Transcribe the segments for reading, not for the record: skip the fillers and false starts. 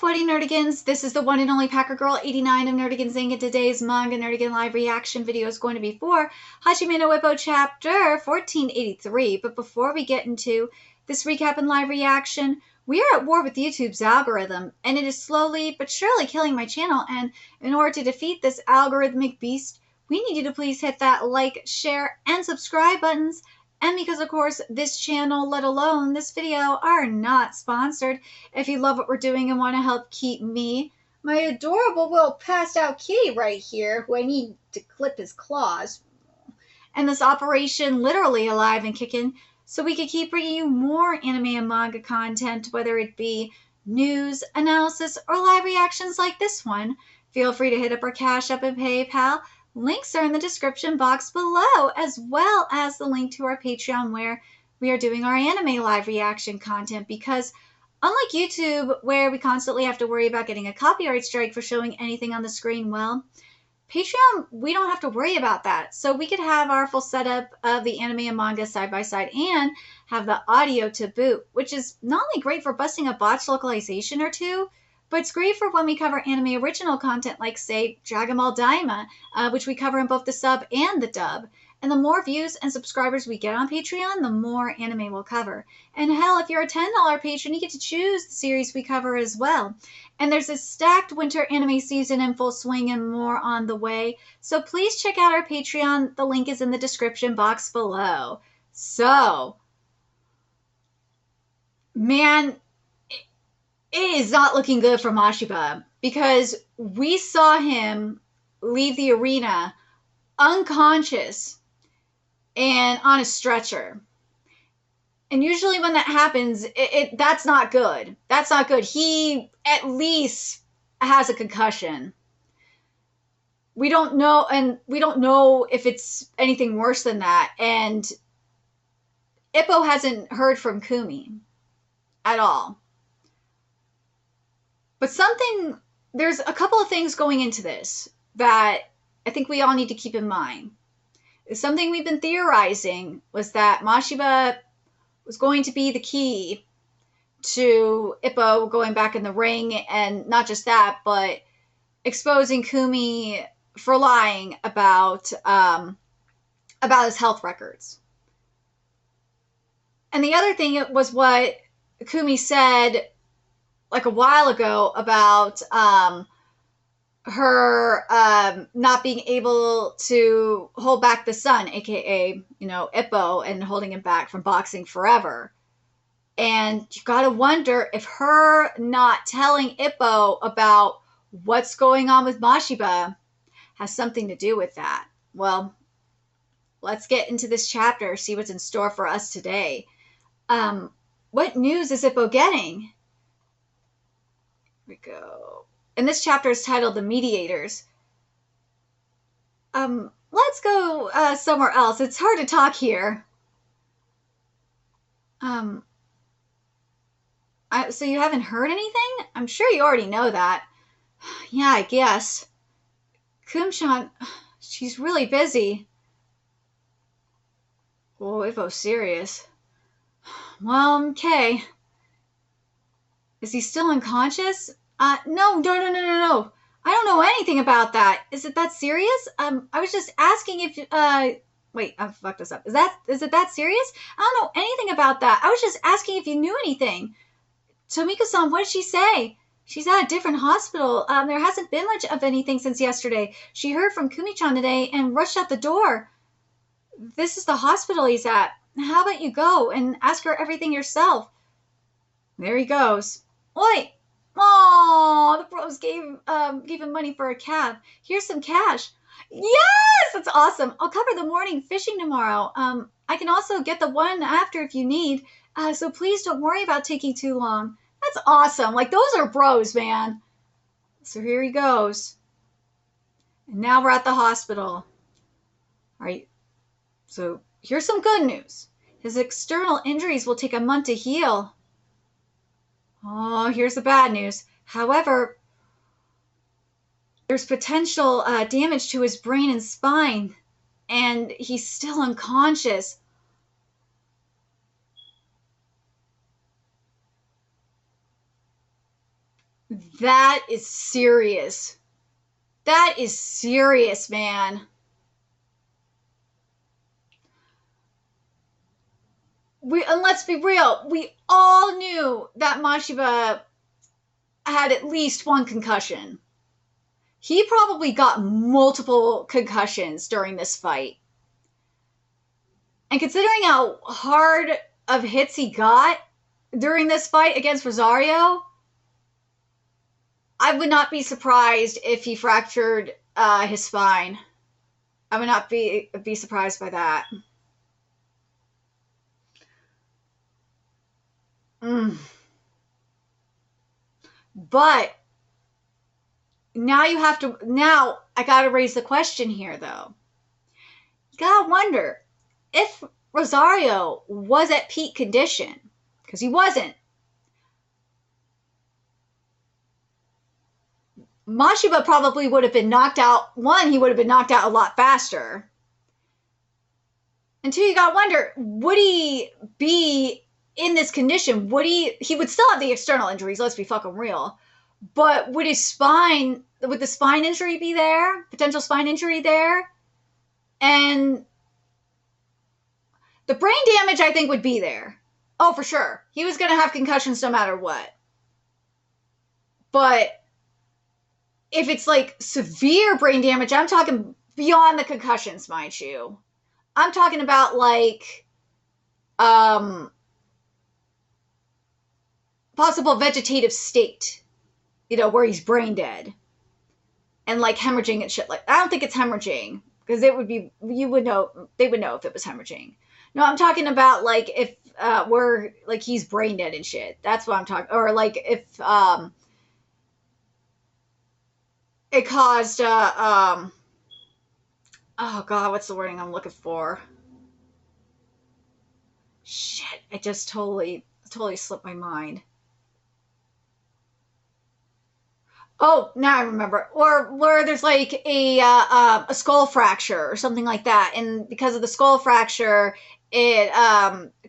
What nerdigans? This is the one and only Packer Girl 89 of Nerdigans Inc. And today's Manga Nerdigan live reaction video is going to be for Hajime no Ippo chapter 1483. But before we get into this recap and live reaction, we are at war with YouTube's algorithm, and it is slowly but surely killing my channel. And in order to defeat this algorithmic beast, we need you to please hit that like, share, and subscribe buttons. And because, of course, this channel, let alone this video, are not sponsored. If you love what we're doing and want to help keep me, my adorable little passed out kitty right here, who I need to clip his claws, and this operation literally alive and kicking, so we can keep bringing you more anime and manga content, whether it be news, analysis, or live reactions like this one, feel free to hit up our Cash App and PayPal. Links are in the description box below, as well as the link to our Patreon where we are doing our anime live reaction content, because unlike YouTube, where we constantly have to worry about getting a copyright strike for showing anything on the screen, well, Patreon, we don't have to worry about that. So we could have our full setup of the anime and manga side by side and have the audio to boot, which is not only great for busting a botched localization or two, but it's great for when we cover anime original content like, say, Dragon Ball Daima, which we cover in both the sub and the dub. And the more views and subscribers we get on Patreon, the more anime we'll cover. And hell, if you're a $10 patron, you get to choose the series we cover as well. And there's a stacked winter anime season in full swing and more on the way. So please check out our Patreon. The link is in the description box below. So, man, it is not looking good for Mashiba, because we saw him leave the arena unconscious and on a stretcher. And usually when that happens, that's not good. That's not good. He at least has a concussion. We don't know, and we don't know if it's anything worse than that. And Ippo hasn't heard from Kumi at all. But there's a couple of things going into this that I think we all need to keep in mind. Something we've been theorizing was that Mashiba was going to be the key to Ippo going back in the ring, and not just that, but exposing Kumi for lying about his health records. And the other thing was what Kumi said like a while ago about her not being able to hold back the son, aka, Ippo, and holding him back from boxing forever. And you gotta wonder if her not telling Ippo about what's going on with Mashiba has something to do with that. Well, let's get into this chapter, see what's in store for us today. What news is Ippo getting? Here we go. And this chapter is titled The Mediators. Let's go somewhere else. It's hard to talk here. So you haven't heard anything? I'm sure you already know that. Yeah, I guess. Kumchan, she's really busy. Oh, Ippo's serious. Well, okay. Is he still unconscious? No. I don't know anything about that. Is it that serious? I was just asking if, wait, I fucked this up. Is it that serious? I don't know anything about that. I was just asking if you knew anything. Tomiko-san, what did she say? She's at a different hospital. There hasn't been much of anything since yesterday. She heard from Kumi-chan today and rushed out the door. This is the hospital he's at. How about you go and ask her everything yourself? There he goes. Oi! Oh, the bros gave him money for a cab. Here's some cash. Yes! That's awesome. I'll cover the morning fishing tomorrow. I can also get the one after if you need. So please don't worry about taking too long. That's awesome. Like, those are bros, man. So here he goes. And now we're at the hospital. All right. So here's some good news. His external injuries will take a month to heal. Oh, here's the bad news. However, there's potential damage to his brain and spine, and he's still unconscious. That is serious. That is serious, man. And let's be real, we all knew that Mashiba had at least one concussion. He probably got multiple concussions during this fight. And considering how hard of hits he got during this fight against Rosario, I would not be surprised if he fractured his spine. I would not be surprised by that. But now I gotta raise the question here, though. You gotta wonder if Rosario was at peak condition, because he wasn't. Mashiba probably would have been knocked out. One, he would have been knocked out a lot faster. And two, you gotta wonder, would he be in this condition? He would still have the external injuries, let's be fucking real. But would the spine injury be there? Potential spine injury there? And the brain damage, I think, would be there. Oh, for sure. He was going to have concussions no matter what. But if it's like severe brain damage, I'm talking beyond the concussions, mind you. I'm talking about like possible vegetative state, where he's brain dead and like hemorrhaging and shit. Like, I don't think it's hemorrhaging, because they would know if it was hemorrhaging. No, I'm talking about like if we're like he's brain dead and shit. That's what I'm talking. Or like if it caused oh god, what's the wording I'm looking for? Shit, I just totally slipped my mind. Oh, now I remember. Or where there's like a skull fracture or something like that, and because of the skull fracture, it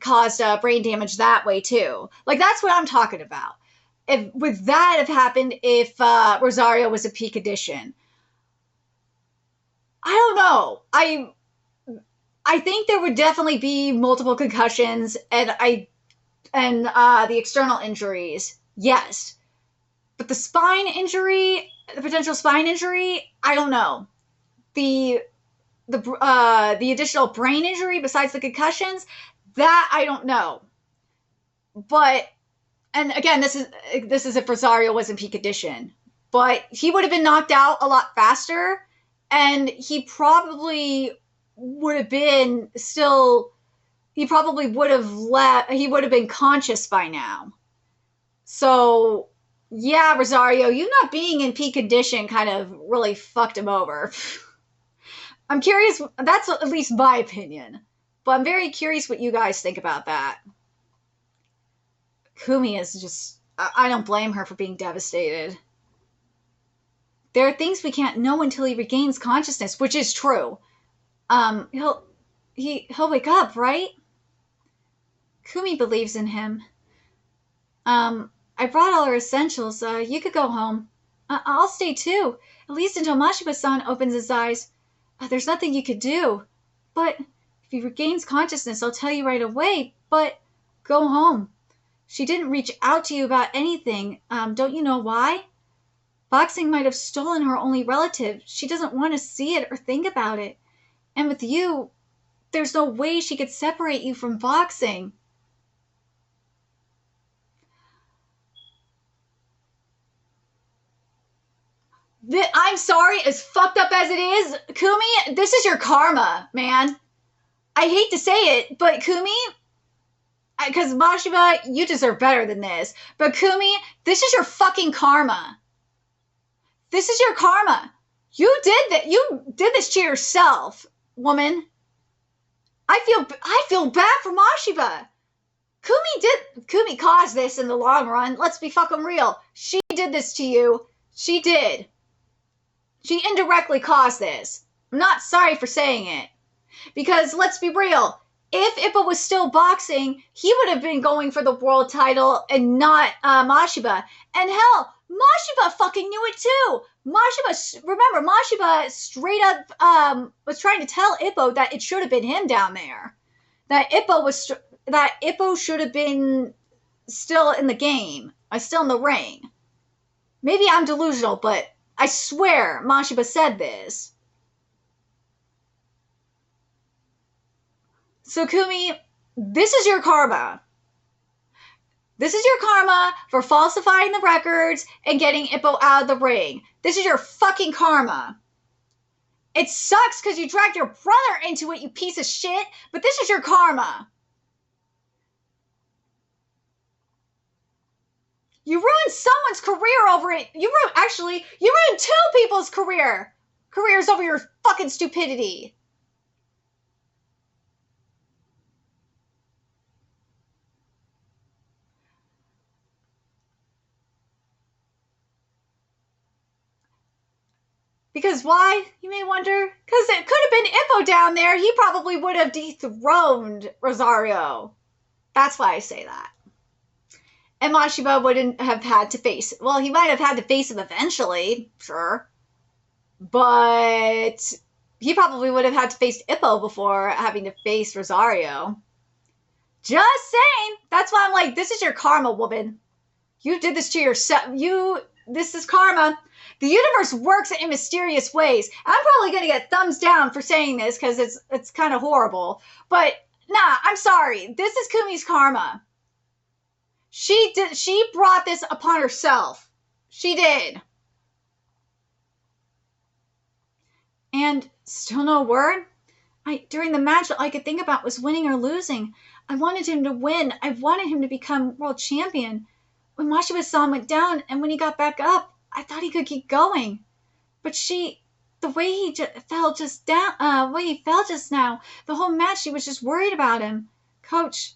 caused brain damage that way too. Like, that's what I'm talking about. Would that have happened if Rosario was a peak condition? I don't know. I think there would definitely be multiple concussions and the external injuries. Yes. But the spine injury, the potential spine injury, I don't know. The additional brain injury besides the concussions, that I don't know. But, and again, this is if Rosario was in peak condition. But he would have been knocked out a lot faster, and he probably would have been he would have been conscious by now. So, yeah, Rosario, you not being in peak condition kind of really fucked him over. I'm curious, that's at least my opinion, but I'm very curious what you guys think about that. Kumi is just, I don't blame her for being devastated. There are things we can't know until he regains consciousness, which is true. He'll wake up, right? Kumi believes in him. I brought all our essentials. You could go home. I'll stay too, at least until Mashiba-san opens his eyes. There's nothing you could do. But if he regains consciousness, I'll tell you right away. But go home. She didn't reach out to you about anything. Don't you know why? Boxing might have stolen her only relative. She doesn't want to see it or think about it. And with you, there's no way she could separate you from boxing. I'm sorry, as fucked up as it is, Kumi, this is your karma, man. I hate to say it, but Kumi, because Mashiba, you deserve better than this. But Kumi, this is your fucking karma. This is your karma. You did this to yourself, woman. I feel bad for Mashiba. Kumi caused this in the long run. Let's be fucking real. She did this to you. She did. She indirectly caused this. I'm not sorry for saying it. Because let's be real. if Ippo was still boxing, he would have been going for the world title and not Mashiba. And hell, Mashiba fucking knew it too. Remember, Mashiba straight up was trying to tell Ippo that it should have been him down there. That Ippo should have been still in the game, still in the ring. Maybe I'm delusional, but I swear Mashiba said this. So Kumi, this is your karma. This is your karma for falsifying the records and getting Ippo out of the ring. This is your fucking karma. It sucks because you dragged your brother into it, you piece of shit, but this is your karma. You ruined someone's career over it. You ruined two people's careers over your fucking stupidity. Because why? You may wonder. Because it could have been Ippo down there. He probably would have dethroned Rosario. That's why I say that. And Mashiba wouldn't have had to face it. Well, he might have had to face him eventually, sure. But he probably would have had to face Ippo before having to face Rosario. Just saying. That's why I'm like, this is your karma, woman. You did this to yourself. This is karma. The universe works in mysterious ways. I'm probably going to get thumbs down for saying this because it's kind of horrible. But nah, I'm sorry. This is Kumi's karma. She brought this upon herself. She did. And still no word? During the match, all I could think about was winning or losing. I wanted him to win. I wanted him to become world champion. When Mashiba saw him went down and when he got back up, I thought he could keep going. But the way he fell just now, the whole match, she was just worried about him. Coach,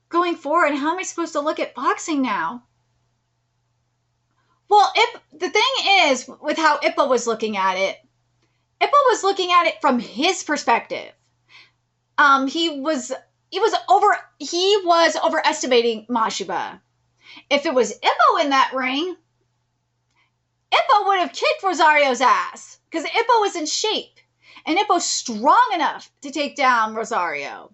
going forward, how am I supposed to look at boxing now? Well, the thing is, with how Ippo was looking at it from his perspective. He was overestimating Mashiba. If it was Ippo in that ring, Ippo would have kicked Rosario's ass because Ippo is in shape and Ippo's strong enough to take down Rosario.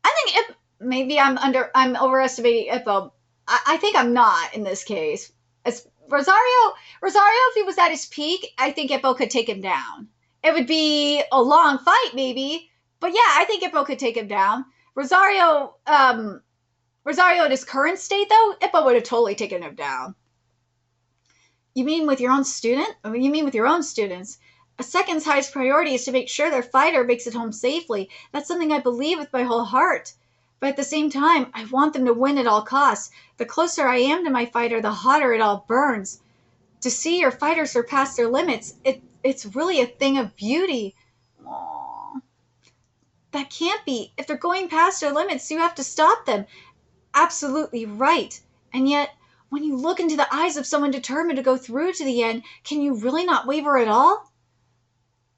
I think maybe I'm overestimating Ippo. I think I'm not in this case. As Rosario, if he was at his peak, I think Ippo could take him down. It would be a long fight, maybe, but yeah, I think Ippo could take him down. Rosario in his current state, though, Ippo would have totally taken him down. You mean with your own student? You mean with your own students? A second's highest priority is to make sure their fighter makes it home safely. That's something I believe with my whole heart. But at the same time, I want them to win at all costs. The closer I am to my fighter, the hotter it all burns. To see your fighter surpass their limits, it's really a thing of beauty. Aww. That can't be. If they're going past their limits, you have to stop them. Absolutely right. And yet, when you look into the eyes of someone determined to go through to the end, can you really not waver at all?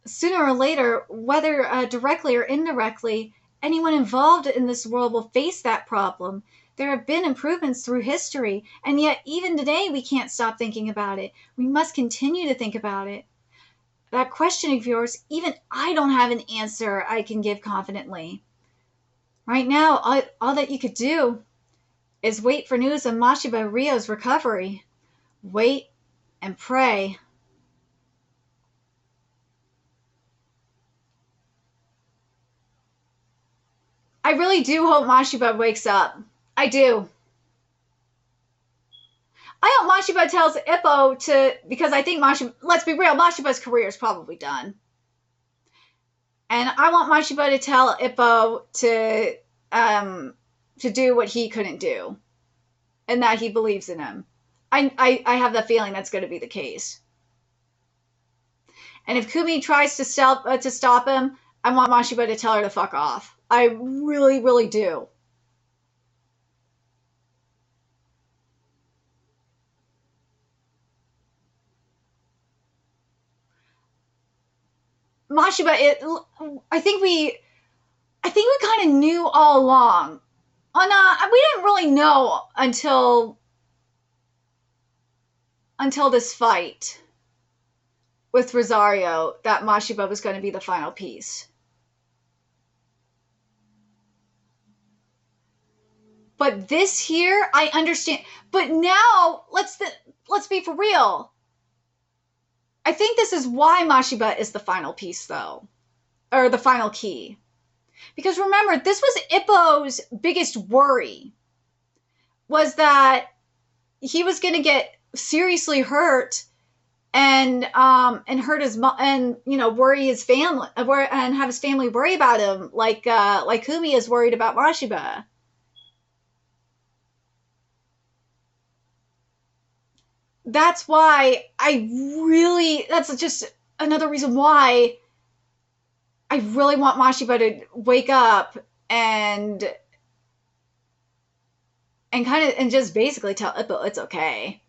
Sooner or later, whether directly or indirectly, anyone involved in this world will face that problem. There have been improvements through history, and yet even today we can't stop thinking about it. We must continue to think about it. That question of yours, even I don't have an answer I can give confidently. Right now, all that you could do is wait for news of Mashiba Ryo's recovery. Wait and pray. I really do hope Mashiba wakes up. I do. I hope Mashiba tells Ippo because I think let's be real, Mashiba's career is probably done. And I want Mashiba to tell Ippo to do what he couldn't do. And that he believes in him. I have the feeling that's going to be the case. And if Kumi tries to stop him, I want Mashiba to tell her to fuck off. I really, really do. Mashiba, I think I think we kind of knew all along. We didn't really know until this fight with Rosario that Mashiba was going to be the final piece. But this here, I understand. But now, let's be for real. I think this is why Mashiba is the final piece, though. Or the final key. Because remember, this was Ippo's biggest worry. Was that he was going to get seriously hurt and hurt his mom, and worry his family, and have his family worry about him, like Kumi is worried about Mashiba. That's why that's just another reason why I really want Mashiba to wake up and just basically tell Ippo it's okay,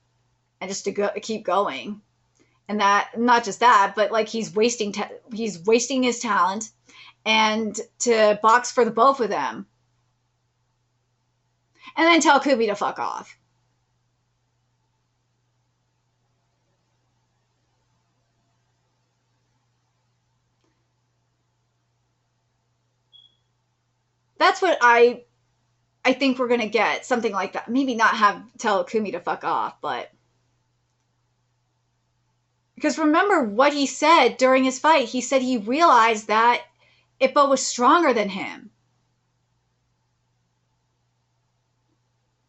and just to keep going. And that, not just that, but like he's wasting his talent, and to box for the both of them. And then tell Kumi to fuck off. That's what I think we're going to get. Something like that. Maybe not tell Kumi to fuck off, but... Because remember what he said during his fight. He said he realized that Ippo was stronger than him.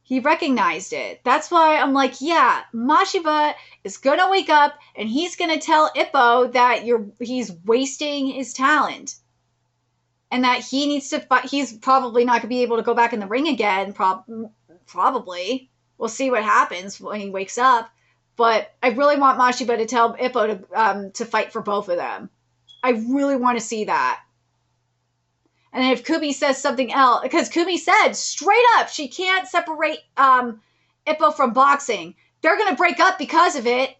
He recognized it. That's why I'm like, yeah, Mashiba is going to wake up and he's going to tell Ippo that he's wasting his talent. And that he needs to fight. He's probably not going to be able to go back in the ring again. Probably. We'll see what happens when he wakes up. But I really want Mashiba to tell Ippo to fight for both of them. I really want to see that. And if Kumi says something else, because Kumi said straight up she can't separate Ippo from boxing. They're going to break up because of it.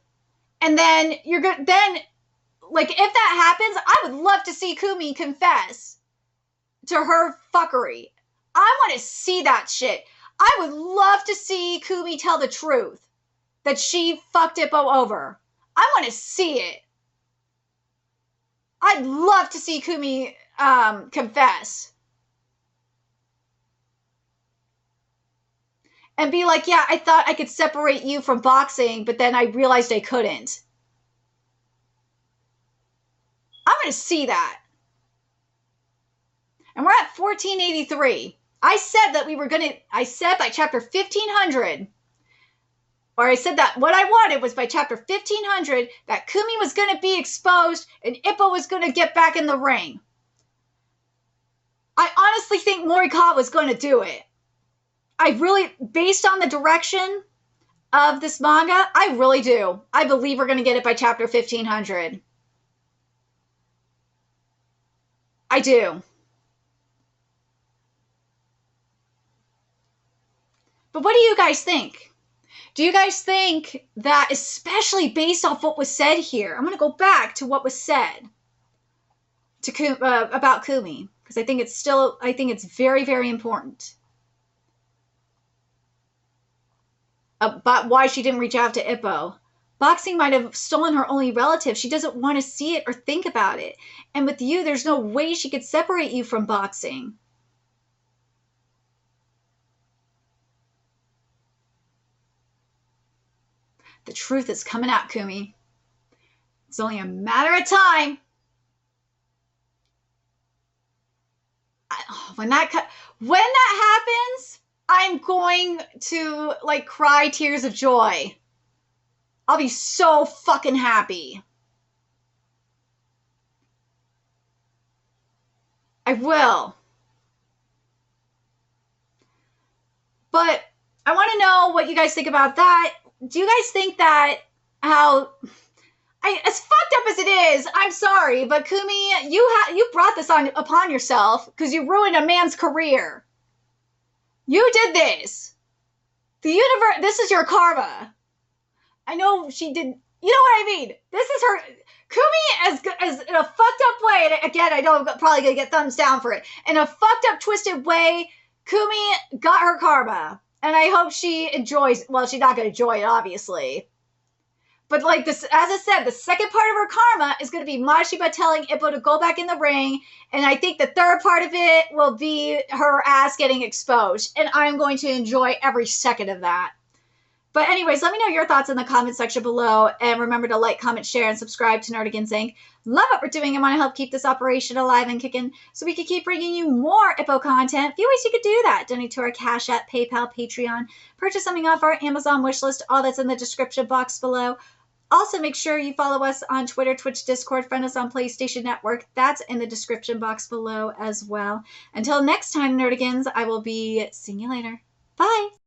And then like if that happens, I would love to see Kumi confess to her fuckery. I want to see that shit. I would love to see Kumi tell the truth. That she fucked Ippo over. I want to see it. I'd love to see Kumi confess. And be like, yeah, I thought I could separate you from boxing, but then I realized I couldn't. I'm going to see that. And we're at 1483. I said by chapter 1500, or I said that what I wanted was by chapter 1500 that Kumi was going to be exposed and Ippo was going to get back in the ring. I honestly think Morikawa was going to do it. Based on the direction of this manga, I really do. I believe we're going to get it by chapter 1500. I do. But what do you guys think? Do you guys think that, especially based off what was said here, I'm going to go back to what was said about Kumi, because I think it's very, very important. About why she didn't reach out to Ippo. Boxing might have stolen her only relative. She doesn't want to see it or think about it. And with you, there's no way she could separate you from boxing. The truth is coming out, Kumi. It's only a matter of time. When that happens, I'm going to cry tears of joy. I'll be so fucking happy. I will. But I want to know what you guys think about that. Do you guys think that as fucked up as it is, I'm sorry, but Kumi, you brought this upon yourself because you ruined a man's career. You did this. The universe, this is your karma. I know she did You know what I mean? This is her. Kumi as in a fucked up way, and again, I know I'm probably gonna get thumbs down for it. In a fucked up, twisted way, Kumi got her karma, and I hope she enjoys. Well, she's not gonna enjoy it, obviously. But like this, as I said, the second part of her karma is going to be Mashiba telling Ippo to go back in the ring, and I think the third part of it will be her ass getting exposed, and I'm going to enjoy every second of that. But anyways, let me know your thoughts in the comment section below, and remember to like, comment, share, and subscribe to Nerdigans Inc. Love what we're doing and want to help keep this operation alive and kicking so we can keep bringing you more Ippo content. A few ways you could do that. Donate to our Cash App, PayPal, Patreon, purchase something off our Amazon wishlist, all that's in the description box below. Also, make sure you follow us on Twitter, Twitch, Discord, friend us on PlayStation Network. That's in the description box below as well. Until next time, Nerdigans, I will be seeing you later. Bye!